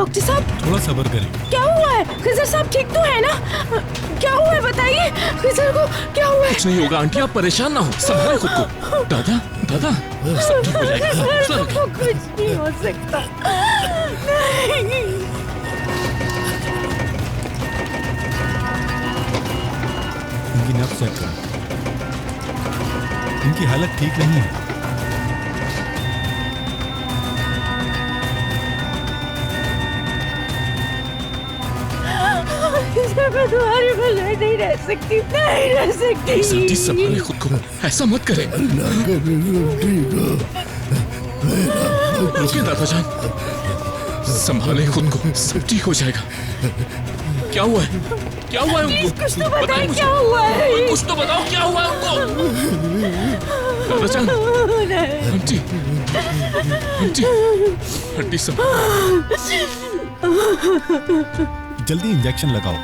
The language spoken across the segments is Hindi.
डॉक्टर साहब, थोड़ा सब्र करें। क्या हुआ है? खिजर साहब ठीक तो है ना? क्या हुआ है बताइए, खिजर को क्या हुआ है? कुछ नहीं होगा आंटी, आप परेशान ना हो, संभालें खुद को। दादा दादा सब ठीक हो जाएगा। कुछ नहीं हो सकता। इनकी नब्ज चेक करो, इनकी हालत ठीक नहीं है। मैं तुम्हारे बगैर नहीं रह सकती, नहीं रह सकती। आंटी संभालें खुद को, ऐसा मत करें। रुकिए दादा जान, संभालें खुद को, सब ठीक हो जाएगा। क्या हुआ है? क्या हुआ है उनको? कुछ तो बताएं, मुझे। क्या हुआ है? कुछ तो बताओ, क्या हुआ है उनको? दादा जान, आंटी आंटी आंटी जल्दी इंजेक्शन लगाओ।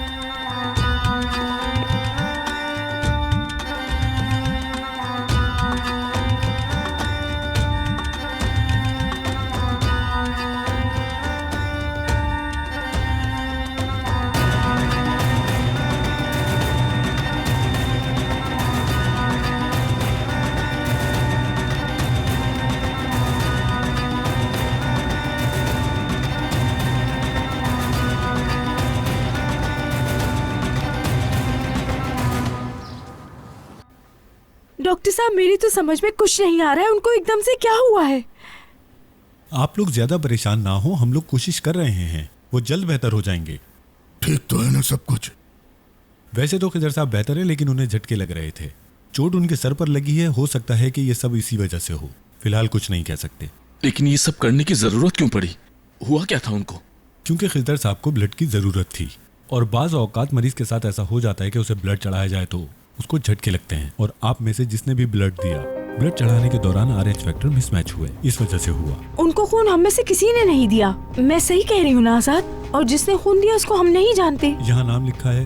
डॉक्टर साहब, मेरी तो समझ में कुछ नहीं आ रहा है, उनको एकदम से क्या हुआ है? आप लोग ज्यादा परेशान ना हो, हम लोग कोशिश कर रहे हैं, वो जल्द बेहतर हो जाएंगे। ठीक तो है ना सब कुछ? वैसे तो खिजर साहब बेहतर है, लेकिन उन्हें झटके लग रहे थे। चोट उनके सर पर लगी है, हो सकता है कि ये सब इसी वजह से हो। फिलहाल कुछ नहीं कह सकते। लेकिन ये सब करने की जरूरत क्यों पड़ी? हुआ क्या था उनको? क्योंकि खिजर साहब को ब्लड की जरूरत थी, और बाज औकात मरीज के साथ ऐसा हो जाता है कि उसे ब्लड चढ़ाया जाए तो उसको झटके लगते हैं। और आप में से जिसने भी ब्लड दिया, ब्लड चढ़ाने के दौरान RH फैक्टर मिसमैच हुए, इस वजह से हुआ। उनको खून हम में से किसी ने नहीं दिया, मैं सही कह रही हूँ ना आजाद? और जिसने खून दिया उसको हम नहीं जानते। यहाँ नाम लिखा है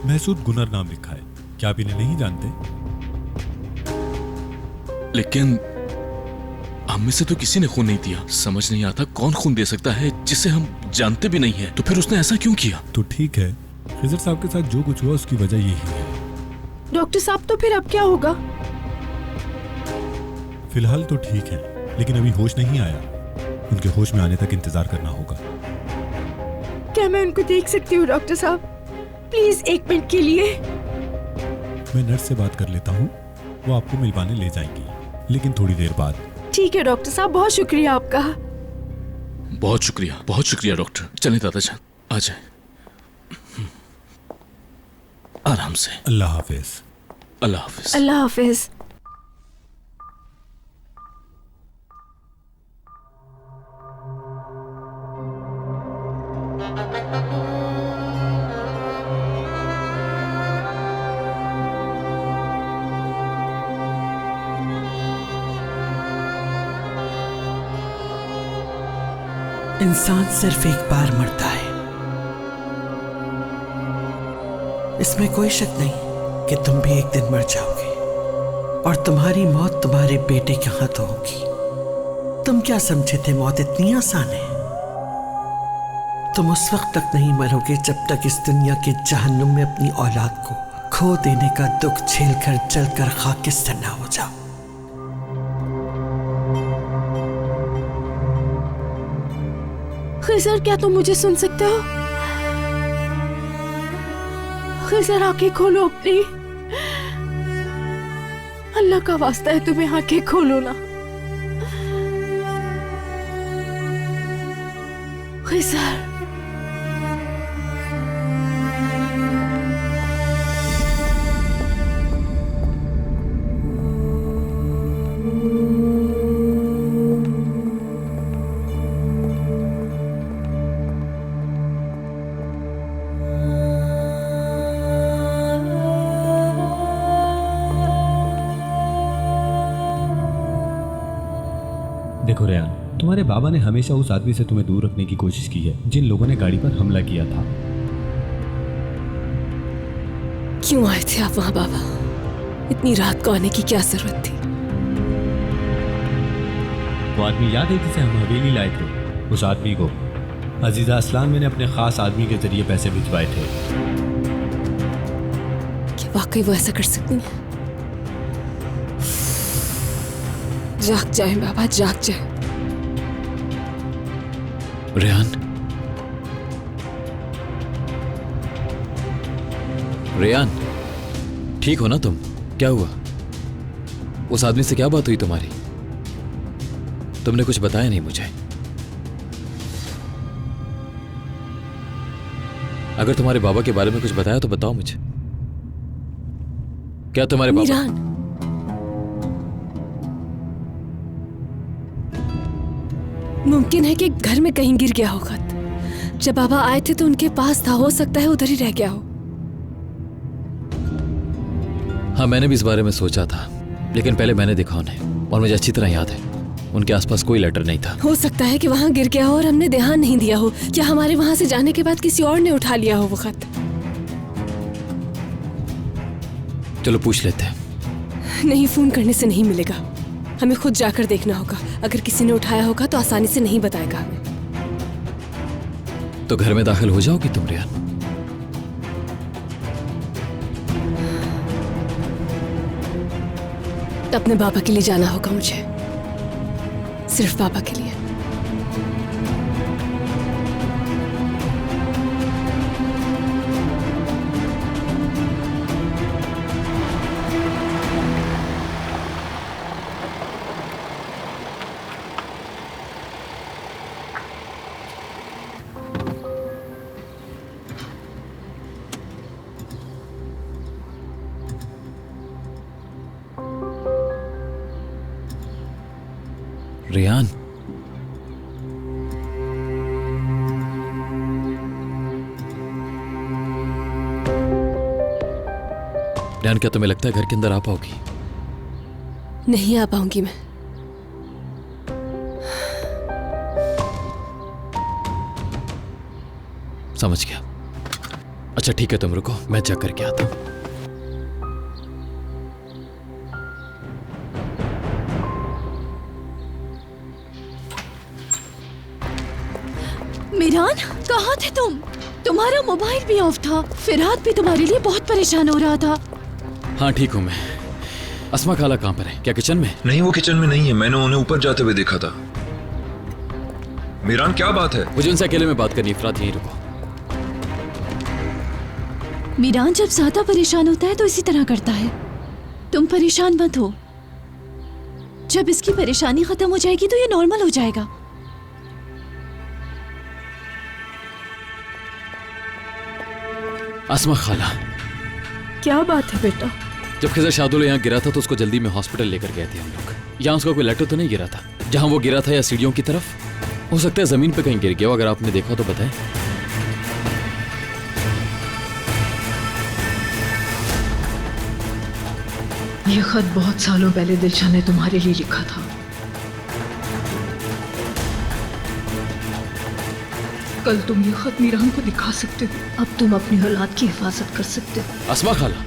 महसूद गुनर नाम लिखा है। क्या आप इन्हें नहीं जानते? लेकिन हम में से तो किसी ने खून नहीं दिया। समझ नहीं आता कौन खून दे सकता है जिसे हम जानते भी नहीं है। तो फिर उसने ऐसा क्यों किया? तो ठीक है, खिजर साहब के साथ जो कुछ हुआ उसकी वजह यही है। डॉक्टर साहब, तो फिर अब क्या होगा? फिलहाल तो ठीक है, लेकिन अभी होश नहीं आया। उनके होश में आने तक इंतजार करना होगा। क्या मैं उनको देख सकती हूँ डॉक्टर साहब? प्लीज एक मिनट के लिए। मैं नर्स से बात कर लेता हूँ, वो आपको मिलवाने ले जाएंगी, लेकिन थोड़ी देर बाद। ठीक है डॉक्टर साहब, बहुत शुक्रिया आपका। बहुत शुक्रिया डॉक्टर। चलें दादा जान, आ जाए आराम से। अल्लाह हाफिज। अल्लाह हाफिज। अल्लाह हाफिज। इंसान सिर्फ एक बार मरता है, इसमें कोई शक नहीं कि तुम भी एक दिन मर जाओगे, और तुम्हारी मौत तुम्हारे बेटे के हाथों होगी। तुम क्या समझे थे मौत इतनी आसान है? तुम उस वक्त तक नहीं मरोगे जब तक इस दुनिया के जहन्नुम में अपनी औलाद को खो देने का दुख झेलकर जलकर खाकिस्तान ना हो जाओ। खिजर, क्या तुम मुझे सुन सकते हो? खिजर, आंखें खोलो अपनी। अल्लाह का वास्ता है, तुम्हें आंखें खोलो ना। खिजर, देखो रेयान, तुम्हारे बाबा ने हमेशा उस आदमी से तुम्हें दूर रखने की कोशिश की है जिन लोगों ने गाड़ी पर हमला किया था। क्यों आए थे आप वहां बाबा? इतनी रात को आने की क्या जरूरत थी? वो आदमी याद है जिसे हम हवेली लाए थे? उस आदमी को अजीजा असलान मैंने अपने खास आदमी के जरिए पैसे भिजवाए थे। क्या वाकई वो ऐसा कर सकती हैं? जाग जाए बाबा, जाग जाए। रेहान, रेहान, ठीक हो ना तुम? क्या हुआ? उस आदमी से क्या बात हुई तुम्हारी? तुमने कुछ बताया नहीं मुझे। अगर तुम्हारे बाबा के बारे में कुछ बताया तो बताओ मुझे। क्या तुम्हारे बाबा? मीरान, मुमकिन है कि घर में कहीं गिर गया हो खत। जब बाबा आए थे तो उनके पास था, हो सकता है उधर ही रह गया हो। हाँ, मैंने भी इस बारे में सोचा था, लेकिन पहले मैंने देखा उन्हें और मुझे अच्छी तरह याद है उनके आसपास कोई लेटर नहीं था। हो सकता है कि वहां गिर गया हो और हमने ध्यान नहीं दिया हो। क्या हमारे वहां से जाने के बाद किसी और ने उठा लिया हो वो खत? चलो पूछ लेते हैं। नहीं, फोन करने से नहीं मिलेगा, हमें खुद जाकर देखना होगा। अगर किसी ने उठाया होगा तो आसानी से नहीं बताएगा हमें। तो घर में दाखिल हो जाओगी तुम रेहान? अपने बाबा के लिए जाना होगा मुझे, सिर्फ बाबा के लिए। रेहान, रेहान, क्या तुम्हें लगता है घर के अंदर आ पाओगी? नहीं आ पाऊंगी मैं। समझ गया। अच्छा ठीक है, तुम रुको, मैं चेक करके आता हूं। मीरान, कहाँ थे तुम? तुम्हारा मोबाइल भी ऑफ था, फिरहाद भी तुम्हारे लिए बहुत परेशान हो रहा था। हाँ ठीक हूं मैं। अस्मा खाला कहां पर है? क्या किचन में? नहीं, वो किचन में नहीं है। मैंने उन्हें ऊपर जाते हुए देखा था। मीरान, क्या बात है? मुझे उनसे अकेले में बात करनी है। इफरात, यहीं रुको। मीरान जब ज्यादा परेशान होता है तो इसी तरह करता है। तुम परेशान मत हो, जब इसकी परेशानी खत्म हो जाएगी तो ये नॉर्मल हो जाएगा। अस्मा खाला, क्या बात है बेटा? जब खिजर शादुल यहाँ गिरा था तो उसको जल्दी में हॉस्पिटल लेकर गए थे हम लोग। यहाँ उसका कोई लेटर तो नहीं गिरा था? जहाँ वो गिरा था या सीढ़ियों की तरफ? हो सकता है जमीन पे कहीं गिर गया हो। अगर आपने देखा तो बताएं। ये खत बहुत सालों पहले दिलशान ने तुम्हारे लिए लिखा था। कल तुम ये खत मीरान को दिखा सकते हो। अब तुम अपनी औलाद की हिफाजत कर सकते हो। अस्मा खाला,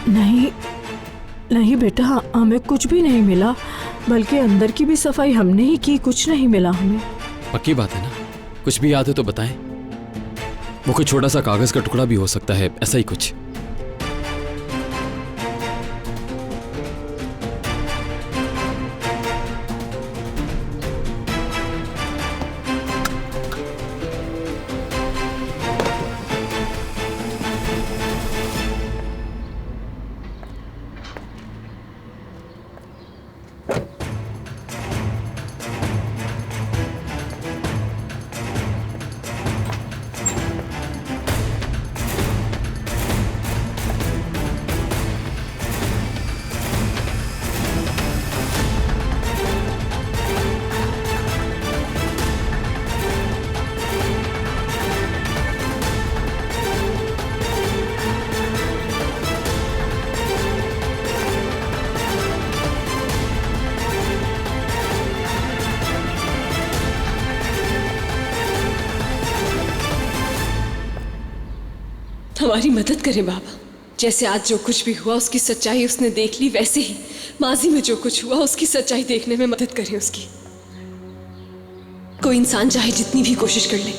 नहीं नहीं बेटा, हमें कुछ भी नहीं मिला, बल्कि अंदर की भी सफाई हमने ही की, कुछ नहीं मिला हमें। पक्की बात है ना? कुछ भी याद है तो बताएं। वो कोई छोटा सा कागज का टुकड़ा भी हो सकता है, ऐसा ही कुछ। हमारी मदद करें बाबा, जैसे आज जो कुछ भी हुआ उसकी सच्चाई उसने देख ली, वैसे ही माजी में जो कुछ हुआ उसकी सच्चाई देखने में मदद करें उसकी। कोई इंसान चाहे जितनी भी कोशिश कर ले,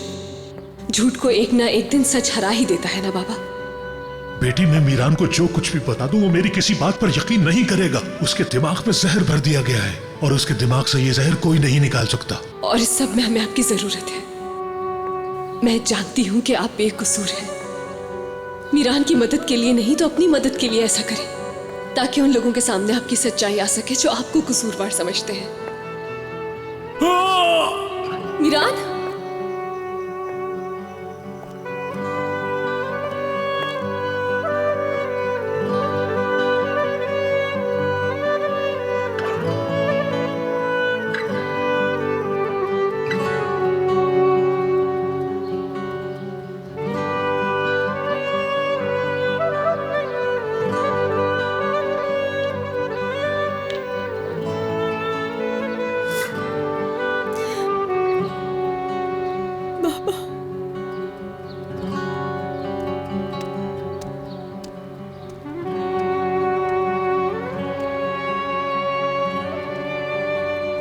झूठ को एक ना एक दिन सच हरा ही देता है ना बाबा। बेटी, मैं मीरान को जो कुछ भी बता दूं वो मेरी किसी बात पर यकीन नहीं करेगा। उसके दिमाग में जहर भर दिया गया है और उसके दिमाग से ये जहर कोई नहीं निकाल सकता। और इस सब में हमें आपकी जरूरत है। मैं जानती हूं कि आप बेकसूर हैं। मीरान की मदद के लिए नहीं तो अपनी मदद के लिए ऐसा करें, ताकि उन लोगों के सामने आपकी सच्चाई आ सके जो आपको कसूरवार समझते हैं। मीरान,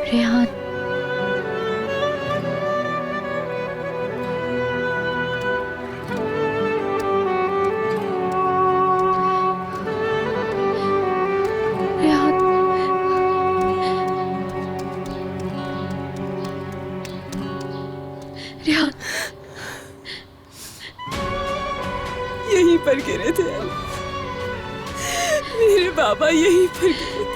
रेहान, रेहान, रेहान, यहीं पर गिरे थे मेरे बाबा, यहीं पर गिरे थे।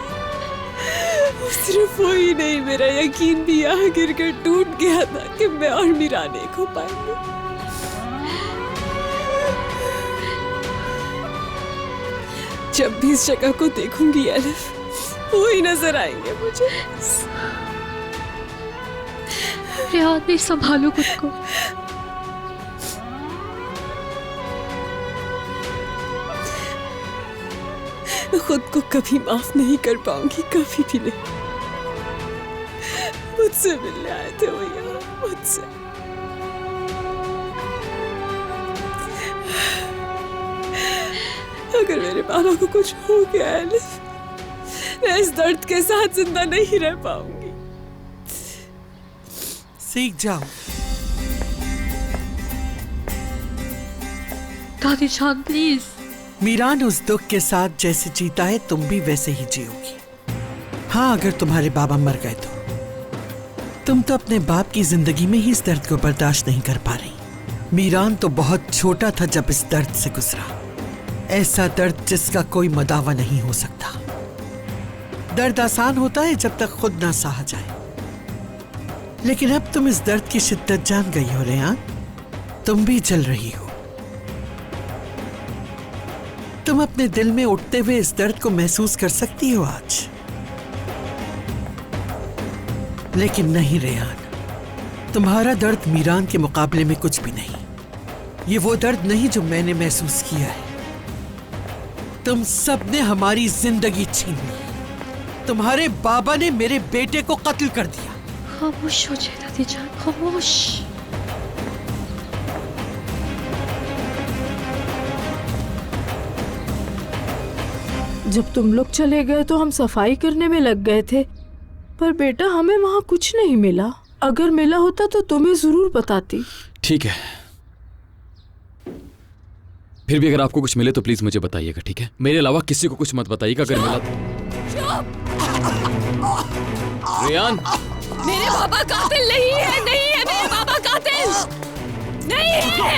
सिर्फ वो ही नहीं, मेरा यकीन भी यहाँ गिरकर टूट गया था कि मैं और मीरान एक हो पाएंगे। जब भी इस जगह को देखूंगी एलिफ, वो ही नजर आएंगे मुझे। रेहान, भी संभालो खुद को। मैं खुद को कभी माफ नहीं कर पाऊंगी, कभी भी नहीं। मुझसे मिलने आए थे वो यहाँ, मुझसे। अगर मेरे बाबा को कुछ हो गया है, मैं इस दर्द के साथ जिंदा नहीं रह पाऊंगी। सीख जाओ। दादी जान, प्लीज। मीरान उस दुख के साथ जैसे जीता है, तुम भी वैसे ही जियोगी। हाँ, अगर तुम्हारे बाबा मर गए तो तुम तो अपने बाप की जिंदगी में ही इस दर्द को बर्दाश्त नहीं कर पा रही। मीरान तो बहुत छोटा था जब इस दर्द से गुजरा। ऐसा दर्द जिसका कोई मदावा नहीं हो सकता। दर्द आसान होता है जब तक खुद ना सहा जाए, लेकिन अब तुम इस दर्द की शिद्दत जान गई हो रेहान। तुम भी जल रही हो। तुम अपने दिल में उठते हुए इस दर्द को महसूस कर सकती हो आज। लेकिन नहीं रेहान, तुम्हारा दर्द मीरान के मुकाबले में कुछ भी नहीं। ये वो दर्द नहीं जो मैंने महसूस किया है। तुम सबने हमारी जिंदगी छीन ली। तुम्हारे बाबा ने मेरे बेटे को कत्ल कर दिया। खामोश हो जाए दादी जान, खामोश। जब तुम लोग चले गए तो हम सफाई करने में लग गए थे, पर बेटा हमें वहाँ कुछ नहीं मिला। अगर मिला होता तो तुम्हें जरूर बताती। ठीक है, फिर भी अगर आपको कुछ मिले तो प्लीज मुझे बताइएगा, ठीक है? मेरे अलावा किसी को कुछ मत बताइएगा अगर मिला तो। रेहान, मेरे बाबा कातिल नहीं है, नहीं है मेरे बाबा कातिल नहीं है।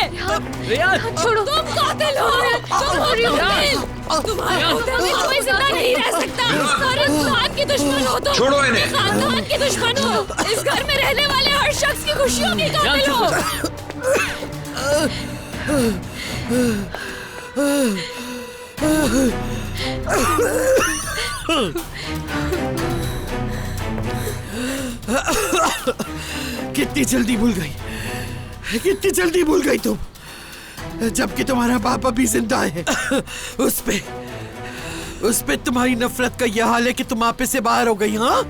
रेहान, छोड़ो, तुम कातिल हो, तुम हो कातिल। तुम्हारे कोई जिंदा नहीं रह सकता। सारे इंसान के दुश्मन हो तुम। छोड़ो इन्हें। खानदान के दुश्मन हो। इस घर में रहने वाले हर शख्स की खुशियों के कातिल हो। कितनी जल्दी भूल गई, कितनी जल्दी भूल गई तुम, जबकि तुम्हारा बाप अभी जिंदा है। उस पे तुम्हारी नफरत का यह हाल है कि तुम आपे से बाहर हो गई। हाँ,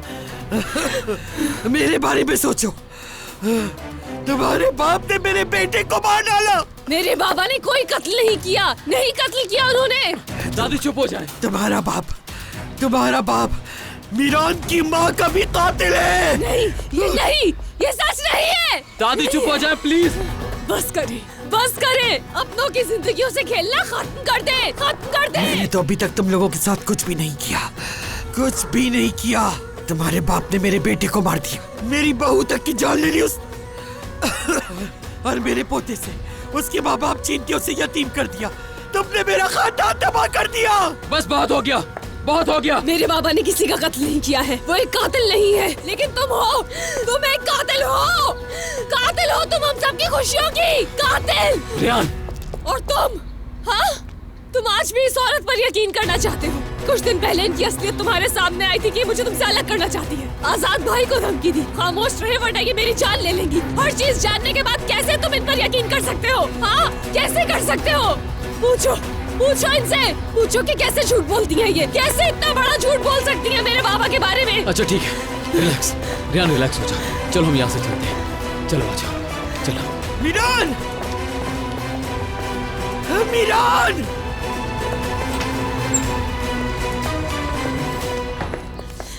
मेरे बारे में सोचो। तुम्हारे बाप ने मेरे बेटे को मार डाला। मेरे बाबा ने कोई कत्ल नहीं किया, नहीं कत्ल किया उन्होंने। दादी चुप हो जाए। तुम्हारा बाप मीरान की माँ का भी कातिल है। नहीं, ये सच नहीं है। दादी चुप हो जाए प्लीज। बस करें, अपनों की जिंदगियों से खेलना खत्म कर दे। मैंने तो अभी तक तुम लोगों के साथ कुछ भी नहीं किया। तुम्हारे बाप ने मेरे बेटे को मार दिया, मेरी बहू तक की जान ले ली और मेरे पोते से उसके माँ बाप छीन के उसे यतीम कर दिया। तुमने मेरा खानदान तबाह कर दिया। बस बहुत हो गया। मेरे बाबा ने किसी का कत्ल नहीं किया है, वो एक कातिल नहीं है, लेकिन तुम एक कातिल हो तुम हम सबकी खुशियों की कातिल। रियान। और तुम आज भी इस औरत पर यकीन करना चाहते हो। कुछ दिन पहले इनकी असलियत तुम्हारे सामने आई थी कि मुझे तुमसे अलग करना चाहती है। आजाद भाई को धमकी दी, खामोश रहे वरना ये मेरी जान ले लेंगी। हर चीज जानने के बाद कैसे तुम इन पर यकीन कर सकते हो? कैसे कर सकते हो? पूछो इनसे, पूछो कि कैसे झूठ बोलती है ये, कैसे इतना बड़ा झूठ बोल सकती है मेरे बाबा के बारे में। अच्छा ठीक है, रियान रिलैक्स हो जा। चलो हम यहाँ से चलते हैं। चलो आ जाओ, चलो। मीरान,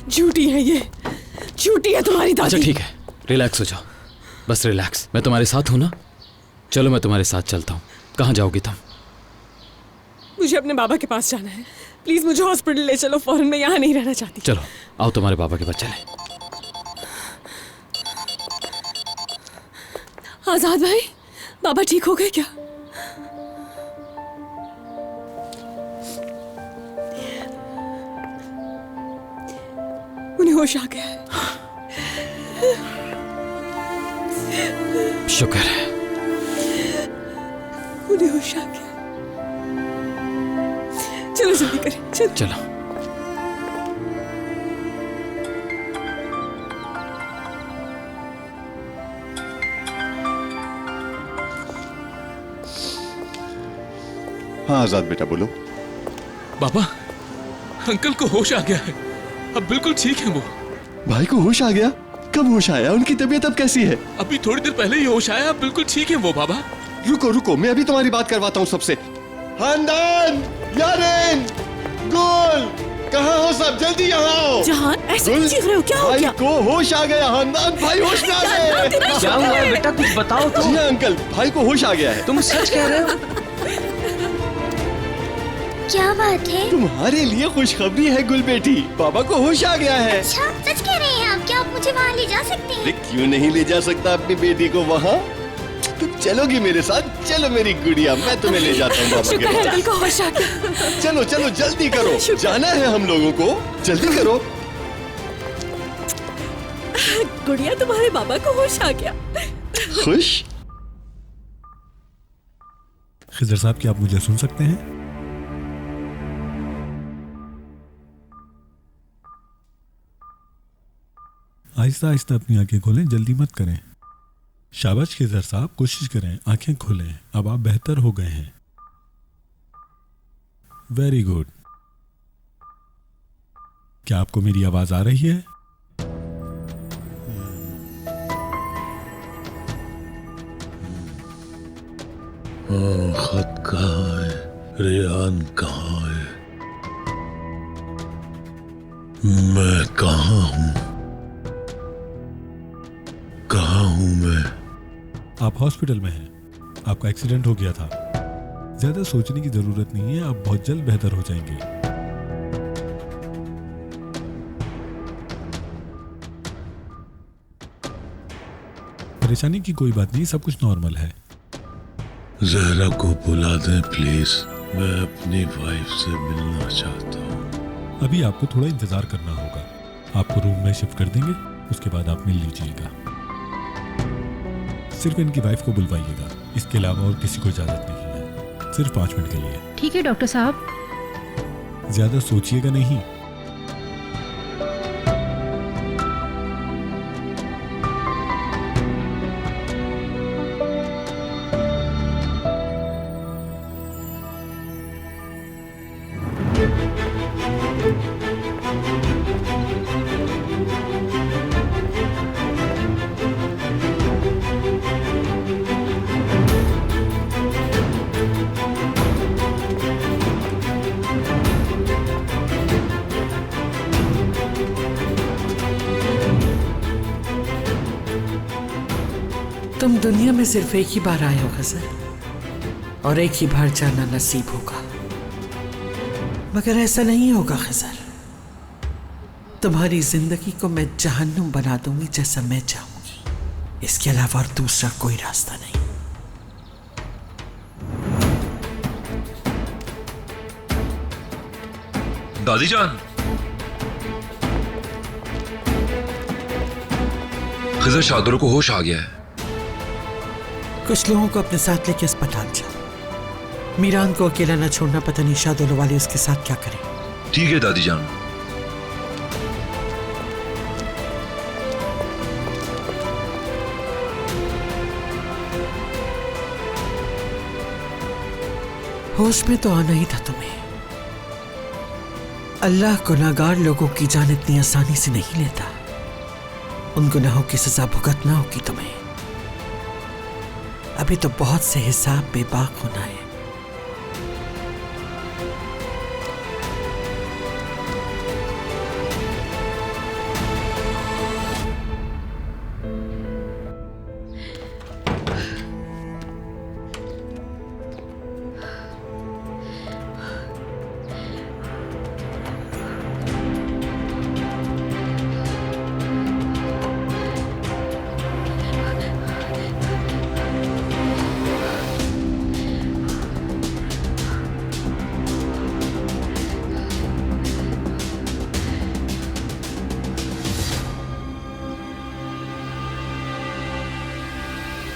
झूठी है तुम्हारी दादी। अच्छा ठीक है, रिलैक्स हो जाओ, बस रिलैक्स। मैं तुम्हारे साथ हूँ ना, चलो मैं तुम्हारे साथ चलता हूँ। कहाँ जाओगी तुम? मुझे अपने बाबा के पास जाना है, प्लीज मुझे हॉस्पिटल ले चलो फौरन, मैं यहाँ नहीं रहना चाहती। चलो आओ तुम्हारे बाबा के पास चले। आजाद भाई, बाबा ठीक हो गए क्या? उन्हें होश आ गया है। शुक्र है, उन्हें होश आ गया। चलो जल्दी करें, चलो। हाँ आजाद बेटा बोलो। बाबा, अंकल को होश आ गया है, अब बिल्कुल ठीक है वो। भाई को होश आ गया? कब होश आया? उनकी तबीयत अब कैसी है? अभी थोड़ी देर पहले ही होश आया, अब बिल्कुल ठीक है वो बाबा। रुको मैं अभी तुम्हारी बात करवाता हूँ सबसे। खानदान, यारेन, गुल, कहाँ हो सब? जल्दी यहाँ आओ। जहान, ऐसे क्यों चीख रहे हो? क्या हो गया? भाई को होश आ गया। खानदान, भाई होश में आ गए। क्या हुआ है बेटा, कुछ बताओ तो। जी हाँ अंकल, भाई को होश आ गया है। तुम सच कह रहे हो? क्या बात है? तुम्हारे लिए खुशखबरी है गुल बेटी, बाबा को होश आ गया है। अच्छा, सच कह रहे हैं आप? क्या आप मुझे वहाँ ले जा सकते हैं? क्यों नहीं ले जा सकता अपनी बेटी को वहाँ? तुम चलोगी मेरे साथ? चलो मेरी गुड़िया, मैं तुम्हें ले जाता हूँ बाबा के पास। अंकल को होश आ गया। चलो जल्दी करो, जाना है हम लोगों को, जल्दी करो। गुड़िया, तुम्हारे बाबा को होश आ गया। खुश? खिजर साहब, क्या आप मुझे सुन सकते हैं? आहिस्ता आहिस्ता अपनी आंखें खोलें, जल्दी मत करें। शाबाश खिजर साहब, कोशिश करें, आंखें खोलें। अब आप बेहतर हो गए हैं। Very good. क्या आपको मेरी आवाज आ रही है? खत कहाँ है? रेहान कहाँ है? मैं कहाँ हूँ? कहाँ हूँ मैं? आप हॉस्पिटल में हैं। आपका एक्सीडेंट हो गया था। ज्यादा सोचने की जरूरत नहीं है, आप बहुत जल्द बेहतर हो जाएंगे। परेशानी की कोई बात नहीं, सब कुछ नॉर्मल है। जहरा को बुला दें प्लीज, मैं अपनी वाइफ से मिलना चाहता हूँ। अभी आपको थोड़ा इंतजार करना होगा। आपको रूम में शिफ्ट कर देंगे, उसके बाद आप मिल लीजिएगा। सिर्फ इनकी वाइफ को बुलवाइएगा, इसके अलावा और किसी को इजाजत नहीं है। सिर्फ 5 मिनट के लिए। ठीक है डॉक्टर साहब। ज्यादा सोचिएगा नहीं। दुनिया में सिर्फ एक ही बार आए हो खजर, और एक ही बार जाना नसीब होगा। मगर ऐसा नहीं होगा खजर, तुम्हारी जिंदगी को मैं जहन्नुम बना दूंगी जैसा मैं चाहूंगी। इसके अलावा और दूसरा कोई रास्ता नहीं। दादी जान, खिजर शादरों को होश आ गया है। कुछ लोगों को अपने साथ लेके अस्पताल जाओ। मीरान को अकेला न छोड़ना, पता नहीं शादरों वाले उसके साथ क्या करें। ठीक है दादी जान। होश में तो आना ही था तुम्हें। अल्लाह गुनाहगार लोगों की जान इतनी आसानी से नहीं लेता। उन गुनाहों की सजा भुगतना होगी तुम्हें। अभी तो बहुत से हिसाब बेबाक होना है।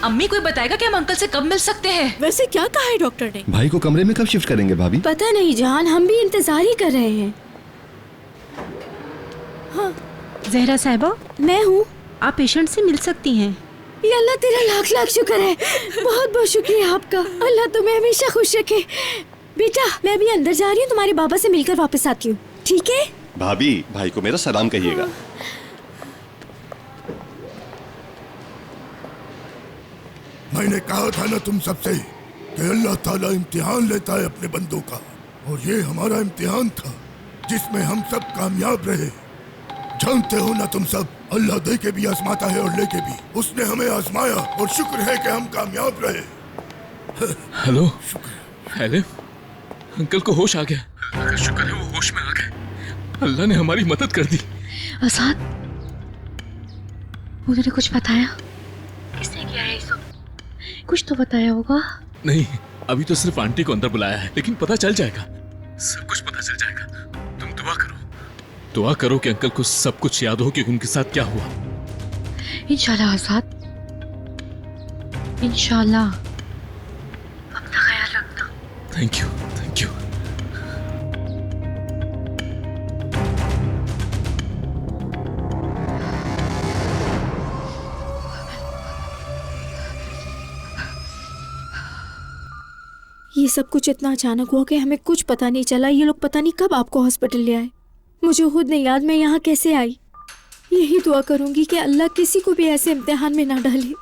अम्मी, कोई बताएगा कि हम अंकल से कब मिल सकते हैं? वैसे क्या कहा है डॉक्टर ने? भाई को कमरे में कब शिफ्ट करेंगे भाभी? पता नहीं जान, हम भी इंतजार ही कर रहे हैं। हाँ जहरा साहिबा, मैं हूँ, आप पेशेंट से मिल सकती हैं। या अल्लाह तेरा लाख लाख शुक्र है, बहुत बहुत शुक्रिया आपका। अल्लाह तुम्हें हमेशा खुश रखे। बेटा मैं अभी अंदर जा रही हूँ, तुम्हारे बाबा से मिलकर वापस आती हूँ, ठीक है? भाभी, भाई को मेरा सलाम कहिएगा। मैंने कहा था ना तुम सबसे कि अल्लाह ताला इम्तिहान लेता है अपने बंदों का, और ये हमारा इम्तिहान था जिसमें हम सब कामयाब रहे। जानते हो ना तुम सब, अल्लाह दे के भी आजमाता है और लेके भी। उसने हमें आजमाया और शुक्र है कि हम कामयाब रहे। हेलो, हेले, अंकल को होश आ गया। अल्लाह का शुक्र है वो होश में आ गए। अल्लाह ने हमारी मदद कर दी। आजाद, उन्होंने कुछ बताया? किसने किया है सब? कुछ तो बताया होगा। नहीं, अभी तो सिर्फ आंटी को अंदर बुलाया है, लेकिन पता चल जाएगा, सब कुछ पता चल जाएगा। तुम दुआ करो, दुआ करो कि अंकल को सब कुछ याद हो कि उनके साथ क्या हुआ। इंशाल्लाह आजाद, इंशाल्लाह। अपना ख्याल रखना। Thank you, thank you. ये सब कुछ इतना अचानक हुआ कि हमें कुछ पता नहीं चला। ये लोग पता नहीं कब आपको हॉस्पिटल ले आए। मुझे खुद नहीं याद मैं यहाँ कैसे आई। यही दुआ करूंगी कि अल्लाह किसी को भी ऐसे इम्तिहान में ना डाले।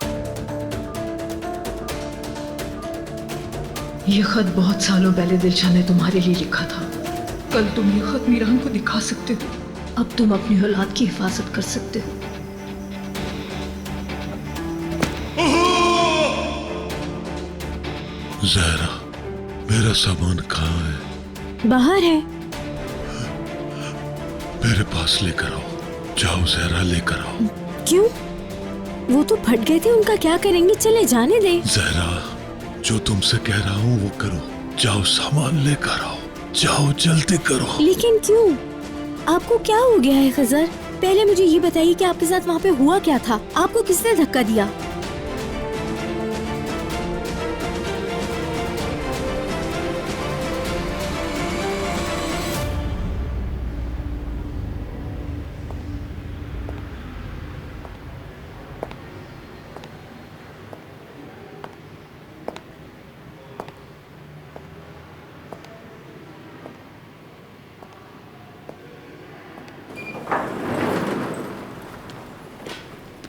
ये खत बहुत सालों पहले दिलशान ने तुम्हारे लिए लिखा था। कल तुम ये खत मीरान को दिखा सकते हो। अब तुम अपनी औलाद की हिफाजत कर सकते हो। ज़हरा, मेरा सामान कहाँ है? बाहर है। मेरे पास लेकर आओ। जाओ ज़हरा, लेकर आओ। क्यों? वो तो फट गए थे, उनका क्या करेंगे? चले जाने दे। ज़हरा, जो तुमसे कह रहा हूँ वो करो। जाओ सामान लेकर आओ, जाओ जल्दी करो। लेकिन क्यों? आपको क्या हो गया है खजर? पहले मुझे ये बताइए कि आपके साथ वहाँ पे हुआ क्या था? आपको किसने धक्का दिया?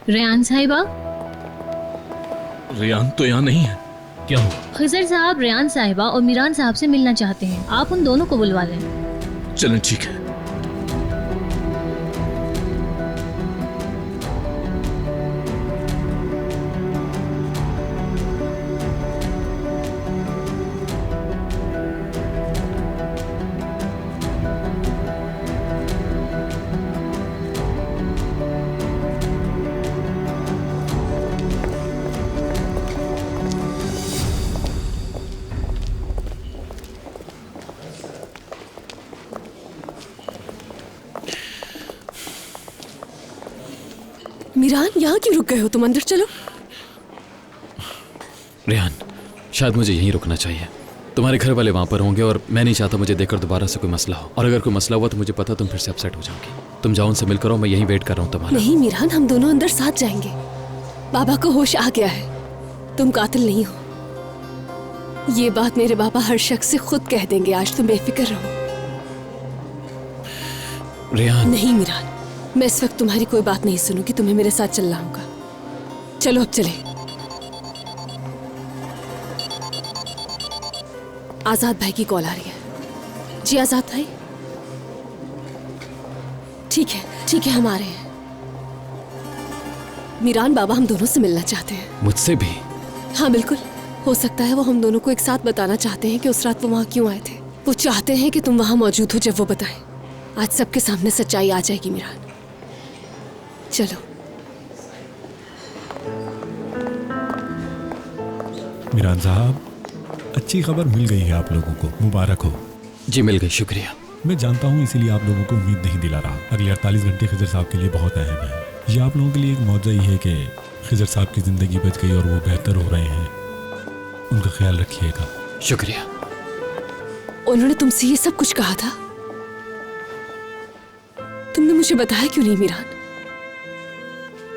रेयान साहिबा। रेयान तो यहाँ नहीं है, क्या हुआ? खिजर साहब रेयान साहिबा और मीरान साहब से मिलना चाहते हैं, आप उन दोनों को बुलवा लें। चलें, ठीक है। मीरान, यहाँ क्यों रुक गए हो तुम? अंदर चलो। रेहान, शायद मुझे यहीं रुकना चाहिए। तुम्हारे घर वाले वहां पर होंगे और मैं नहीं चाहता मुझे देखकर दोबारा से कोई मसला हो। और अगर कोई मसला हुआ तो मुझे पता तुम फिर से अपसेट हो जाओगी। तुम जाओ, उनसे मिलकर आओ, मैं यहीं वेट कर रहा हूँ तुम्हारा। नहीं मीरान, हम दोनों अंदर साथ जाएंगे। बाबा को होश आ गया है, तुम कातिल नहीं हो। ये बात मेरे बाबा हर शख्स से खुद कह देंगे। आज तुम बेफिक्र रहो। रेहान। नहीं मीरान, मैं इस वक्त तुम्हारी कोई बात नहीं सुनूंगी। तुम्हें मेरे साथ चलना होगा। चलो अब चले। आजाद भाई की कॉल आ रही है। जी आजाद भाई। ठीक है हम आ रहे हैं। मीरान, बाबा हम दोनों से मिलना चाहते हैं। मुझसे भी? हाँ बिल्कुल। हो सकता है वो हम दोनों को एक साथ बताना चाहते हैं कि उस रात वो वहां क्यों आए थे। वो चाहते हैं कि तुम वहां मौजूद हो जब वो बताएं। आज सबके सामने सच्चाई आ जाएगी मीरान। चलो। मीरान साहब, अच्छी खबर मिल गई है आप लोगों को, मुबारक हो। जी मिल गई, शुक्रिया। मैं जानता हूँ, इसीलिए आप लोगों को उम्मीद नहीं दिला रहा। अगले 48 घंटे खिजर साहब के लिए बहुत अहम है। ये आप लोगों के लिए एक मौजा ही है कि खिजर साहब की जिंदगी बच गई और वो बेहतर हो रहे हैं। उनका ख्याल रखिएगा। शुक्रिया। उन्होंने तुमसे ये सब कुछ कहा था? तुमने मुझे बताया क्यों नहीं मीरान?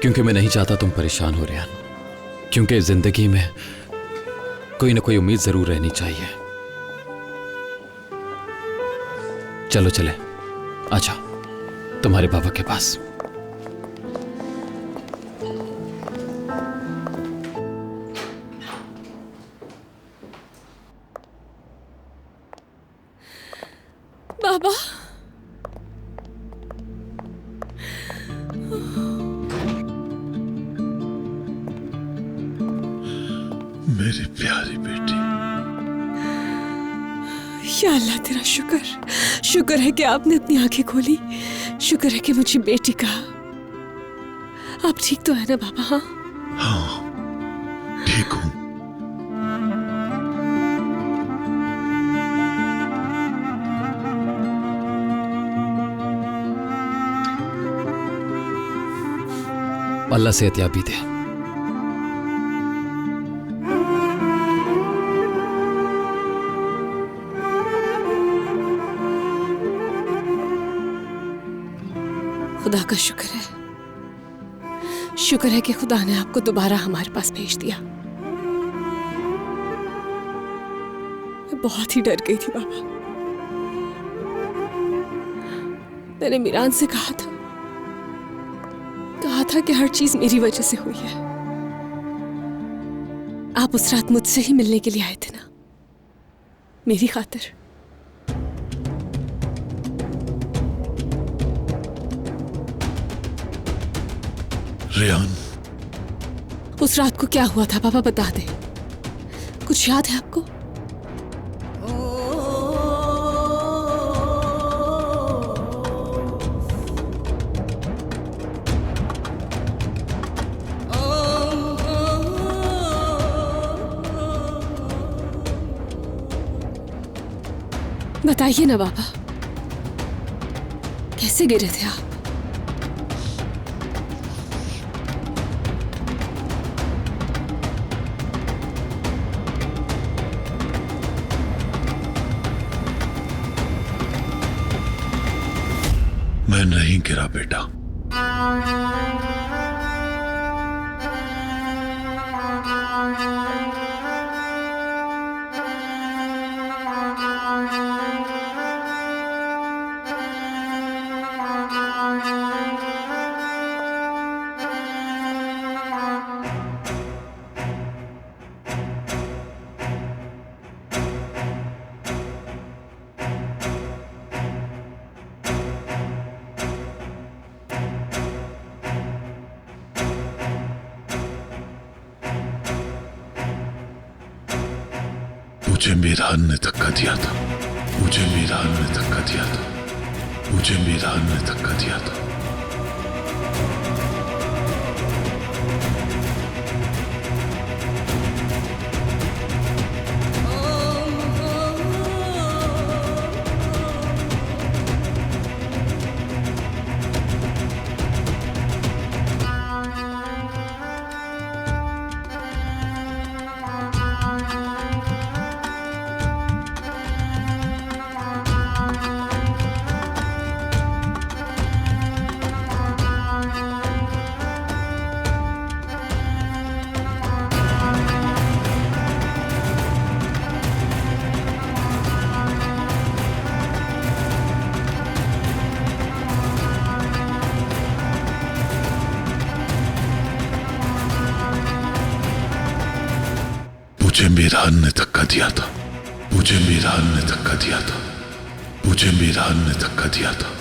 क्योंकि मैं नहीं चाहता तुम परेशान हो रेहान। क्योंकि जिंदगी में कोई ना कोई उम्मीद जरूर रहनी चाहिए। चलो चले, आजा तुम्हारे बाबा के पास। बाबा, मेरी प्यारी बेटी। या अल्लाह, तेरा शुक्र है कि आपने अपनी आंखें खोली। शुक्र है कि मुझे बेटी कहा। आप ठीक तो है ना बाबा? हाँ ठीक हूँ। अल्लाह सेहतयाबी दे। खुदा का शुक्र है कि खुदा ने आपको दोबारा हमारे पास भेज दिया। मैं बहुत ही डर गई थी बाबा। मैंने मीरान से कहा था कि हर चीज मेरी वजह से हुई है। आप उस रात मुझसे ही मिलने के लिए आए थे ना, मेरी खातिर। रेहान, उस रात को क्या हुआ था पापा, बता दे। कुछ याद है आपको? बताइए ना बाबा, कैसे गिरे थे आप? मैं नहीं गिरा बेटा। मुझे मीरान ने धक्का दिया था। मुझे मीरान ने धक्का दिया था। मुझे मीरान ने धक्का दिया था। मीरान ने धक्का दिया था, मुझे मीरान ने धक्का दिया था, मुझे मीरान ने धक्का दिया था।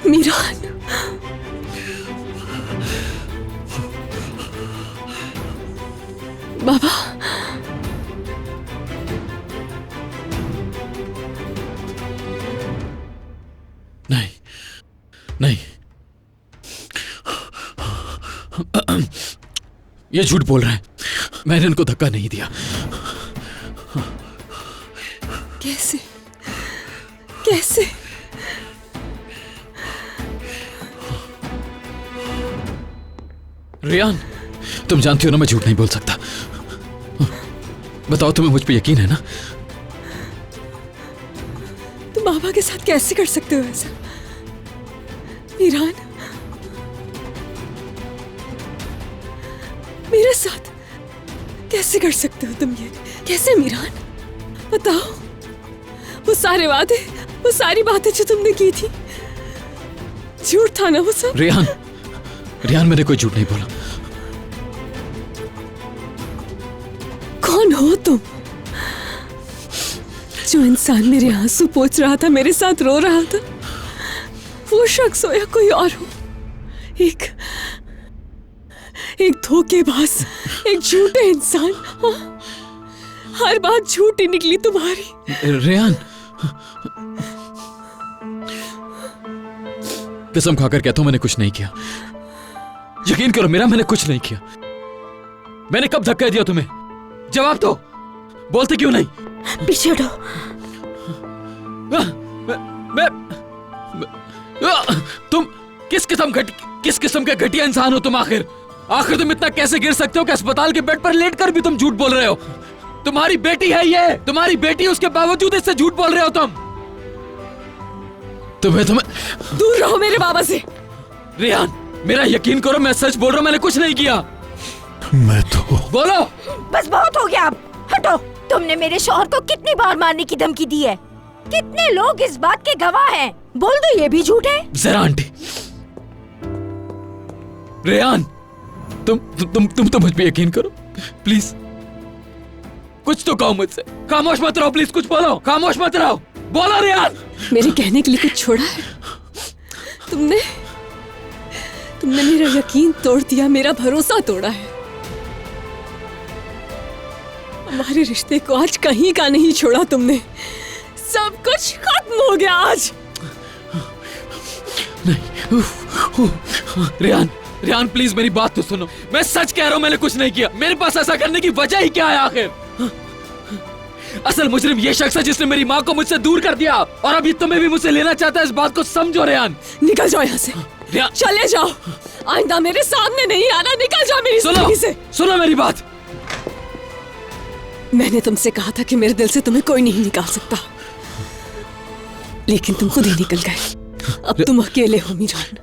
मीरान, बाबा, नहीं नहीं, ये झूठ बोल रहे हैं। मैंने इनको धक्का नहीं दिया। कैसे कैसे? रियान, तुम जानती हो ना मैं झूठ नहीं बोल सकता। बताओ, तुम्हें मुझ पे यकीन है ना? तुम बाबा के साथ कैसे कर सकते हो ऐसा? मीरान, मेरे साथ कैसे कर सकते हो तुम ये? कैसे मीरान? बताओ। वो सारे वादे, वो सारी बातें जो तुमने की थी, झूठ था ना वो सब? रियान, रियान, मैंने कोई झूठ नहीं बोला। कौन हो तुम? जो इंसान मेरे आंसू पोंछ रहा था, मेरे साथ रो रहा था, वो शख्स हो या कोई और हो? एक धोखेबाज, एक झूठे इंसान। हाँ? हर बात झूठी निकली तुम्हारी। रियान, कसम खाकर कहता हूं मैंने कुछ नहीं किया। यकीन करो मेरा, मैंने कुछ नहीं किया। मैंने कब धक्का दिया तुम्हें? जवाब दो। बोलते क्यों नहीं? पीछे हटो। तुम किस किस्म के घटिया इंसान हो तुम? आखिर तुम इतना कैसे गिर सकते हो कि अस्पताल के बेड पर लेटकर भी तुम झूठ बोल रहे हो? तुम्हारी बेटी है ये, तुम्हारी बेटी, उसके बावजूद इससे झूठ बोल रहे हो तुम। तुम्हें दूर रहो मेरे बाबा से। रियान, मेरा यकीन करो, मैं सच बोल रहा हूं, मैंने कुछ नहीं किया। मैं तो बोलो। बस बहुत हो गया, अब हटो। तुमने मेरे शौहर को कितनी बार मारने की धमकी दी है? कितने लोग इस बात के गवाह हैं? बोल दो ये भी झूठ है। जरा आंटी, रेयान, तुम तो मुझ पे यकीन करो प्लीज। कुछ तो कहो मुझसे। खामोश मत रहो प्लीज, कुछ बोलो। खामोश मत रहो, बोलो रेयान। मेरे कहने के लिए कुछ छोड़ा है? तुमने मेरा यकीन तोड़ दिया, मेरा भरोसा तोड़ा है। हमारे रिश्ते को आज कहीं का नहीं छोड़ा तुमने। सब कुछ खत्म हो गया आज। नहीं, रेयान प्लीज मेरी बात तो सुनो। मैं सच कह रहा हूं, मैंने कुछ नहीं किया। मेरे पास ऐसा करने की वजह ही क्या है आखिर? असल मुजरिम ये शख्स है जिसने मेरी माँ को मुझसे दूर कर दिया, और अभी तुम्हें भी मुझसे लेना चाहता है। इस बात को समझो रेयान। निकल जाओ यहाँ से, चले जाओ। आइंदा मेरे सामने नहीं आना। निकल जाओ मेरी जिंदगी से। सुनो मेरी बात। मैंने तुमसे कहा था कि मेरे दिल से तुम्हें कोई नहीं निकाल सकता, लेकिन तुम खुद ही निकल गए। अब तुम अकेले हो मीरान।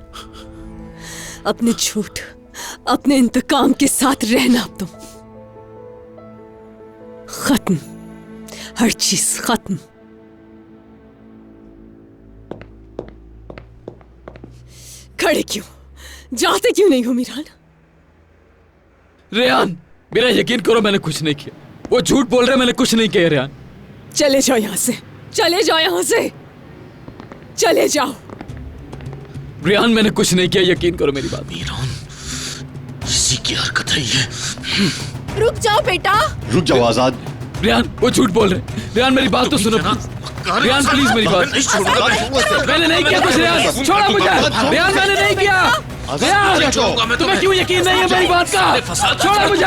अपने झूठ, अपने इंतकाम के साथ रहना। अब तुम खत्म, हर चीज खत्म। खड़े क्यों, जाते क्यों नहीं हो मीरान? रेयान, मेरा यकीन करो, मैंने कुछ नहीं किया। वो झूठ बोल रहे, मैंने कुछ नहीं किया। रेयान, चले जाओ यहाँ से, चले जाओ यहाँ से, चले जाओ। रेयान, मैंने कुछ नहीं किया, यकीन करो मेरी बात। मीरान, इसी की हरकत है ये। रुक जाओ बेटा। रुक जाओ आजाद। रियान वो झूठ बोल रहे। रियान मेरी बात तो सुनो। रियान प्लीज मेरी बात। मैंने नहीं किया कुछ। रियान छोड़ो मुझे। रियान मैंने नहीं किया। रियान तुम्हें क्यों यकीन नहीं है मेरी बात का? छोड़ो मुझे।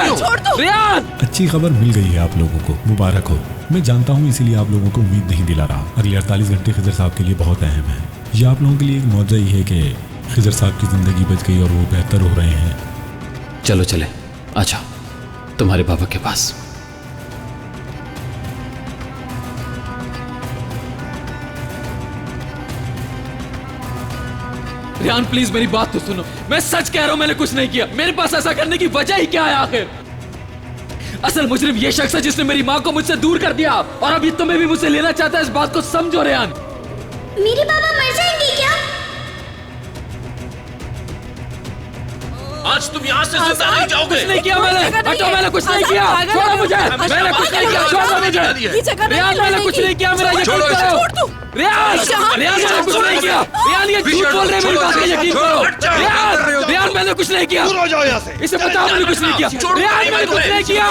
रियान अच्छी खबर मिल गई है आप लोगों को, मुबारक हो। मैं जानता हूँ इसीलिए आप लोगों को उम्मीद नहीं दिला रहा। अगले 48 घंटे खिजर साहब के लिए बहुत अहम है। ये आप लोगों के लिए एक मौजज़ा ही है कि खिजर साहब की जिंदगी बच गई और वो बेहतर हो रहे हैं। चलो चले, अच्छा तुम्हारे बाबा के पास। रियान प्लीज मेरी बात तो सुनो। मैं सच कह रहा हूं, मैंने कुछ नहीं किया। मेरे पास ऐसा करने की वजह ही क्या है आखिर? असल मुजरिम ये शख्स है जिसने मेरी माँ को मुझसे दूर कर दिया और अभी तुम्हें भी मुझसे लेना चाहता है। इस बात को समझो रियान। मेरे बाबा मर जाएंगे क्या? आज तुम यहाँ से जिंदा नहीं जाओगे। कुछ नहीं किया मैंने। हटो, मैंने कुछ नहीं किया। छोड़ो मुझे। मैंने कुछ नहीं किया। छोड़ो मुझे। रियान मैंने कुछ नहीं किया। मेरा यकीन करो। रियान मैंने कुछ नहीं किया। रियान ये झूठ बोल रहे हैं, मेरी बात का यकीन करो। रियान मैंने कुछ नहीं किया। इसे बताओ मैंने कुछ नहीं किया। रियान मैंने कुछ नहीं किया।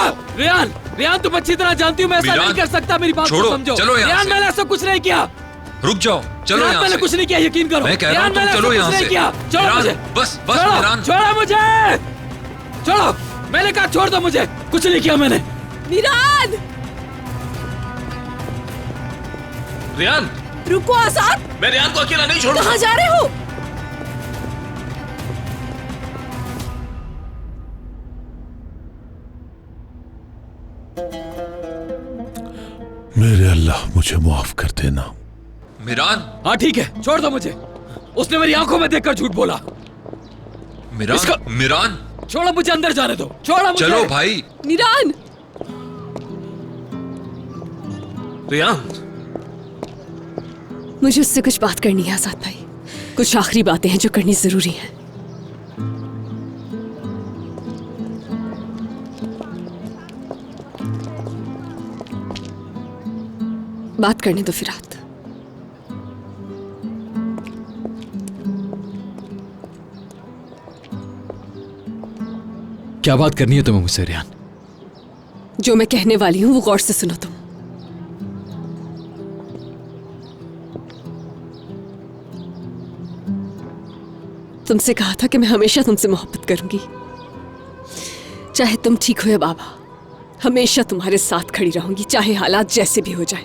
रियान तुम अच्छी तरह जानती हो मैं ऐसा नहीं कर सकता। मेरी बात को समझो। रियान मैंने ऐसा कुछ नहीं किया। रुक जाओ, चलो यहाँ मैंने से। कुछ नहीं किया, यकीन करो। मैं कह रहा हूँ तुम चलो यहाँ से। छोड़ो मुझे। बस मीरान। छोड़ो मुझे। छोड़ो, मैंने कहा छोड़ दो मुझे। कुछ नहीं किया मैंने। मीरान रियान रुको। आजाद मैं रियान को अकेला नहीं छोड़ूंगा। कहाँ जा रहे हो? मेरे अल्लाह मुझे माफ कर देना। मीरान। हाँ ठीक है, छोड़ दो मुझे। उसने मेरी आंखों में देखकर झूठ बोला। मीरान छोड़ो मुझे, अंदर जाने दो। छोड़ो मुझे। चलो भाई। मीरान। रियान मुझे उससे कुछ बात करनी है आजाद भाई। कुछ आखिरी बातें हैं जो करनी जरूरी है। बात करने दो फिरात। क्या बात करनी है तुम्हें मुझसे रियान? जो मैं कहने वाली हूं वो गौर से सुनो तुम। तुमसे कहा था कि मैं हमेशा तुमसे मोहब्बत करूंगी, चाहे तुम ठीक हो या बाबा। हमेशा तुम्हारे साथ खड़ी रहूंगी, चाहे हालात जैसे भी हो जाए।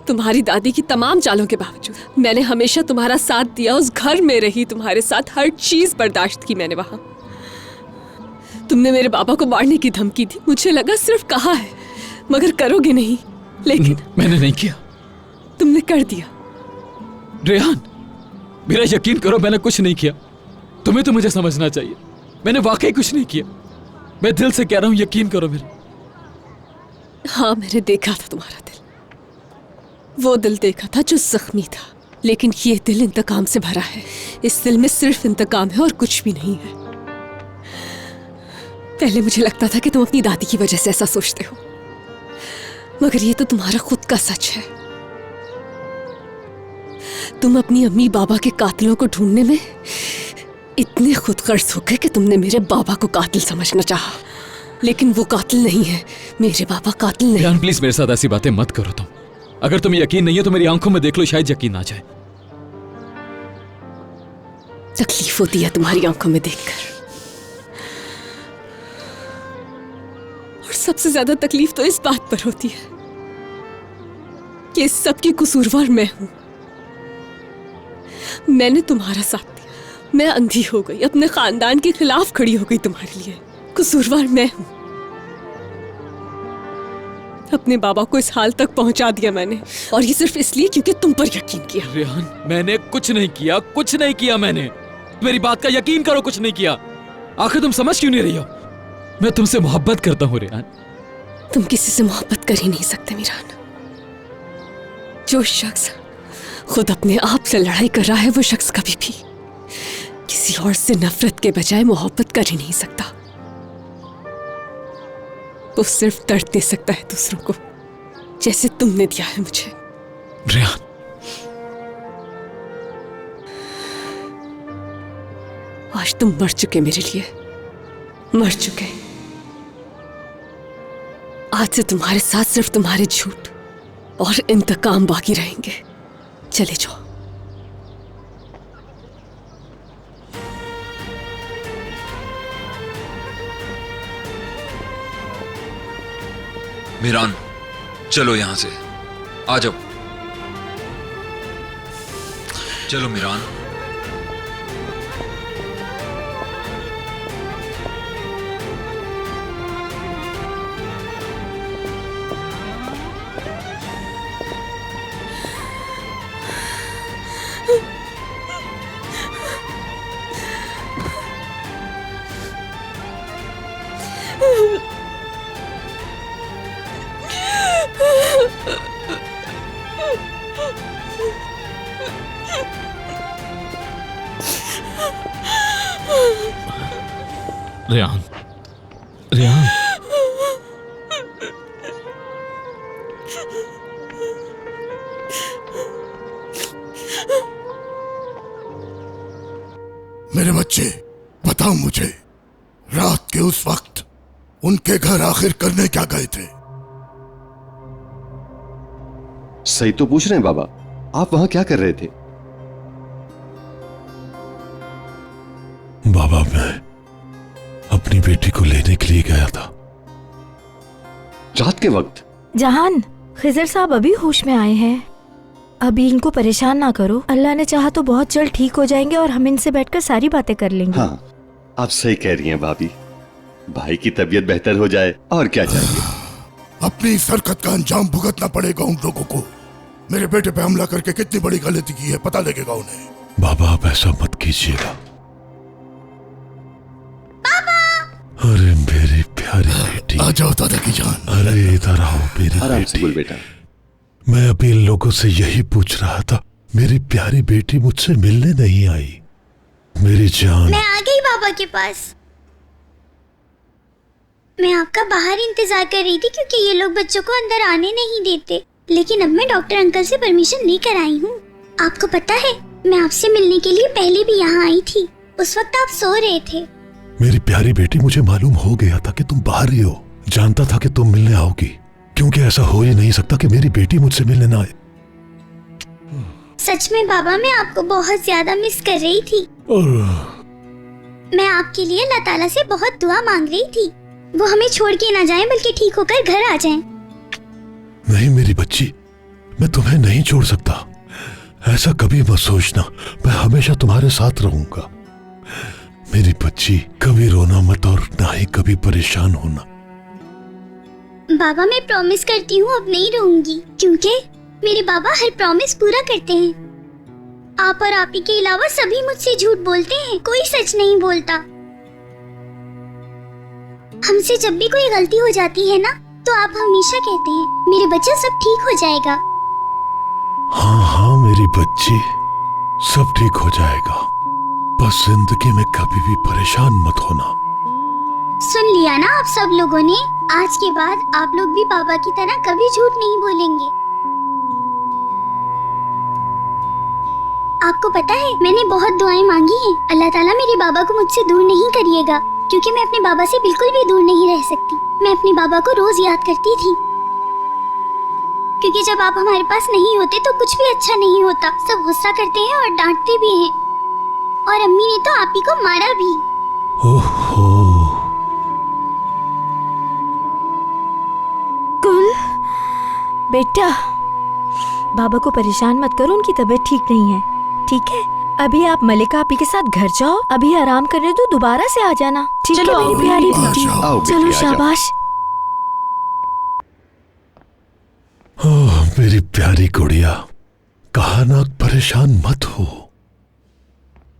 तुम्हारी दादी की तमाम चालों के बावजूद मैंने हमेशा तुम्हारा साथ दिया। उस घर में रही, तुम्हारे साथ हर चीज बर्दाश्त की मैंने वहां। तुमने मेरे बाबा को मारने की धमकी दी। मुझे लगा सिर्फ कहा है मगर करोगे नहीं, लेकिन मैंने नहीं किया। तुमने कर दिया। रेहान मेरा यकीन करो, मैंने कुछ नहीं किया। तुम्हें तो मुझे समझना चाहिए, मैंने वाकई कुछ नहीं किया। मैं दिल से कह रहा हूं, यकीन करो मेरा। हाँ मैंने देखा था तुम्हारा दिल, वो दिल देखा था जो जख्मी था, लेकिन ये दिल इंतकाम से भरा है। इस दिल में सिर्फ इंतकाम है और कुछ भी नहीं है। पहले मुझे लगता था कि तुम अपनी दादी की वजह से ऐसा सोचते हो, मगर ये तो तुम्हारा खुद का सच है। तुम अपनी अम्मी बाबा के कातिलों को ढूंढने में इतने खुदगर्ज हो गए कि तुमने मेरे बाबा को कातिल समझना चाहा, लेकिन वो कातिल नहीं है। मेरे बाबा कातिल नहीं। जान प्लीज मेरे साथ ऐसी बातें मत करो तुम। अगर तुम्हें यकीन नहीं है तो मेरी आंखों में देख लो, शायद यकीन आ जाए। तकलीफ होती है तुम्हारी आंखों में देखकर, और सबसे ज्यादा तकलीफ तो इस बात पर होती है कि इस सब की कसूरवार मैं हूं। मैंने तुम्हारा साथ दिया, मैं अंधी हो गई, अपने खानदान के खिलाफ खड़ी हो गई तुम्हारे लिए। कसूरवार मैं हूं। अपने बाबा को इस हाल तक पहुंचा दिया मैंने, और ये सिर्फ इसलिए क्योंकि तुम पर यकीन किया। रेहान मैंने कुछ नहीं किया, कुछ नहीं किया मैंने। मेरी बात का यकीन करो, कुछ नहीं किया। आखिर तुम समझ क्यों नहीं रही हो? मैं तुमसे मोहब्बत करता हूँ रेहान। तुम किसी से मोहब्बत कर ही नहीं सकते मीरान। जो शख्स खुद अपने आप से लड़ाई कर रहा है, वो शख्स कभी भी किसी और से नफरत के बजाय मोहब्बत कर ही नहीं सकता। वो सिर्फ दर्द दे सकता है दूसरों को, जैसे तुमने दिया है मुझे। रेहान आज तुम मर चुके मेरे लिए, मर चुके। आज से तुम्हारे साथ सिर्फ तुम्हारे झूठ और इंतकाम बाकी रहेंगे। चले जाओ। मीरान, चलो यहां से, आ जाओ। चलो मीरान। रेहान, रेहान, मेरे बच्चे, बताओ मुझे, रात के उस वक्त उनके घर आखिर करने क्या गए थे? सही तो पूछ रहे हैं बाबा, आप वहां क्या कर रहे थे? बाबा, मैं अपनी बेटी को लेने के लिए गया था। रात के वक्त? जहान, खिजर साहब अभी होश में आए हैं। अभी इनको परेशान ना करो। अल्लाह ने चाहा तो बहुत जल्द ठीक हो जाएंगे और हम इनसे बैठकर सारी बातें कर लेंगे। हाँ, आप सही कह रही हैं भाभी। भाई की तबीयत बेहतर हो जाए और क्या चाहिए। अपनी इस हरकत का अंजाम भुगतना पड़ेगा उन लोगों को। मेरे बेटे पे हमला करके कितनी बड़ी गलती की है पता लगेगा उन्हें। बाबा, आप ऐसा मत कीजिएगा। अरे मेरी प्यारी बेटी, आ जाओ दादा की जान। अरे इधर आओ मेरी आराम बेटी। से बोल बेटा। मैं अभी इन लोगों से यही पूछ रहा था, मेरी प्यारी बेटी मुझसे मिलने नहीं आई। मेरी जान। मैं आ गई बाबा के पास। मैं आपका बाहर इंतजार कर रही थी क्योंकि ये लोग बच्चों को अंदर आने नहीं देते। लेकिन अब मैं डॉक्टर अंकल से परमिशन लेकर आई हूँ। आपको पता है, मैं आपसे मिलने के लिए पहले भी यहाँ आई थी। उस वक्त आप सो रहे थे। मेरी प्यारी बेटी, मुझे मालूम हो गया था कि तुम बाहर ही हो। जानता था कि तुम मिलने आओगी, क्योंकि ऐसा हो ही नहीं सकता कि मेरी बेटी मुझसे मिलने ना आए। सच में बाबा, मैं आपको बहुत ज्यादा मिस कर रही थी। मैं आपके लिए अल्लाह ताला से बहुत दुआ मांग रही थी, वो हमें छोड़ के ना जाएं बल्कि ठीक होकर घर आ जाएं। नहीं मेरी बच्ची, मैं तुम्हें नहीं छोड़ सकता। ऐसा कभी मत सोचना, मैं हमेशा तुम्हारे साथ रहूंगा। मेरी बच्ची, कभी रोना मत और ना ही कभी परेशान होना। बाबा, मैं प्रॉमिस करती हूँ अब नहीं रोऊंगी, क्योंकि मेरे बाबा हर प्रॉमिस पूरा करते हैं। आप और आप ही के अलावा सभी मुझसे झूठ बोलते हैं, कोई सच नहीं बोलता। हमसे जब भी कोई गलती हो जाती है ना, तो आप हमेशा कहते हैं, मेरे बच्चे सब ठीक हो जाएगा। हाँ हाँ मेरी बच्ची, सब ठीक हो जाएगा। बस जिंदगी में कभी भी परेशान मत होना। सुन लिया ना आप सब लोगों ने, आज के बाद आप लोग भी बाबा की तरह कभी झूठ नहीं बोलेंगे। आपको पता है, मैंने बहुत दुआएं मांगी हैं। अल्लाह ताला मेरे बाबा को मुझसे दूर नहीं करिएगा, क्योंकि मैं अपने बाबा से बिल्कुल भी दूर नहीं रह सकती। मैं अपने बाबा को रोज याद करती थी, क्योंकि जब आप हमारे पास नहीं होते तो कुछ भी अच्छा नहीं होता। सब गुस्सा करते हैं और डांटते भी हैं, और अम्मी ने तो आप ही को मारा भी। ओहो। कुल बेटा, बाबा को परेशान मत करो, उनकी तबीयत ठीक नहीं है। ठीक है, अभी आप मलिका आपी के साथ घर जाओ, अभी आराम करने दो, दोबारा से आ जाना। ठीक है मेरी प्यारी बेटी, चलो शाबाश। ओह मेरी प्यारी गुड़िया, कहा ना परेशान मत हो।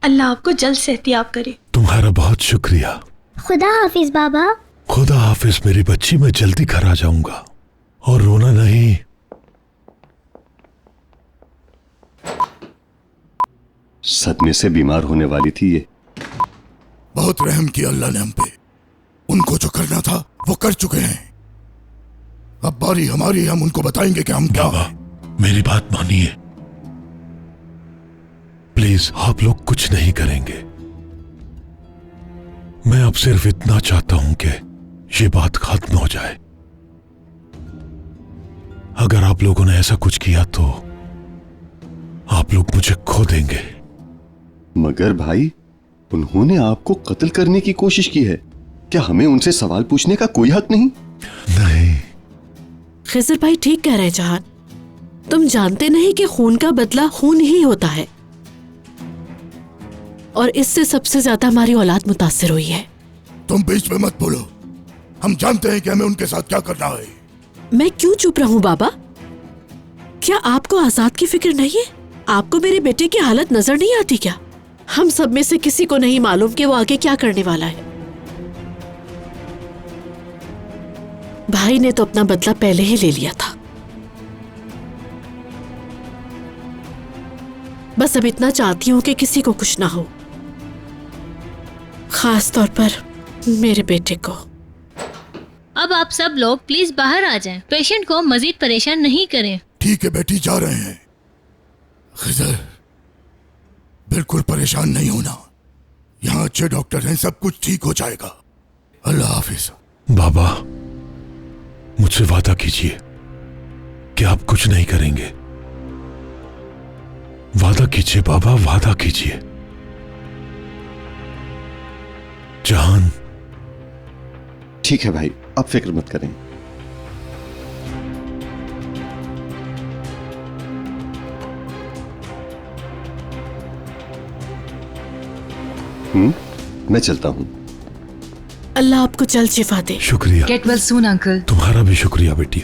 अल्लाह आपको जल्द सेहतियाब करे। तुम्हारा बहुत शुक्रिया। खुदा हाफिज बाबा। खुदा हाफिज मेरी बच्ची, मैं जल्दी घर आ जाऊंगा। और रोना नहीं। सदमे से बीमार होने वाली थी ये। बहुत रहम किया अल्लाह ने हम पे। उनको जो करना था वो कर चुके हैं। अब बारी हमारी है, हम उनको बताएंगे कि हम क्या हैं। मेरी बात मानिए प्लीज, आप लोग कुछ नहीं करेंगे। मैं अब सिर्फ इतना चाहता हूं कि ये बात खत्म हो जाए। आप लोगों ने ऐसा कुछ किया तो आप लोग मुझे खो देंगे। मगर भाई, उन्होंने आपको कत्ल करने की कोशिश की है, क्या हमें उनसे सवाल पूछने का कोई हक नहीं? नहीं। खिजर भाई ठीक कह रहे हैं जहान। तुम जानते नहीं कि खून का बदला खून ही होता है, और इससे सबसे ज्यादा हमारी औलाद मुतासिर हुई है। तुम बीच में मत बोलो, हम जानते हैं कि हमें उनके साथ क्या करना है। मैं क्यों चुप रहूं बाबा? क्या आपको आजाद की फिक्र नहीं है? आपको मेरे बेटे की हालत नजर नहीं आती क्या? हम सब में से किसी को नहीं मालूम कि वो आगे क्या करने वाला है। भाई ने तो अपना बदला पहले ही ले लिया था। बस अब इतना चाहती हूं कि किसी को कुछ ना हो, खास तौर पर मेरे बेटे को। अब आप सब लोग प्लीज बाहर आ जाएं। पेशेंट को मजीद परेशान नहीं करें। ठीक है बेटी, जा रहे हैं। खिजर, बिल्कुल परेशान नहीं होना, यहाँ अच्छे डॉक्टर हैं, सब कुछ ठीक हो जाएगा। अल्लाह हाफिज। बाबा, मुझसे वादा कीजिए कि आप कुछ नहीं करेंगे। वादा कीजिए बाबा, वादा कीजिए। जहान। ठीक है भाई, आप फिक्र मत करें। मैं चलता हूँ। अल्लाह आपको जल्द शिफा दे। शुक्रिया। Get well soon uncle. तुम्हारा भी शुक्रिया बेटी।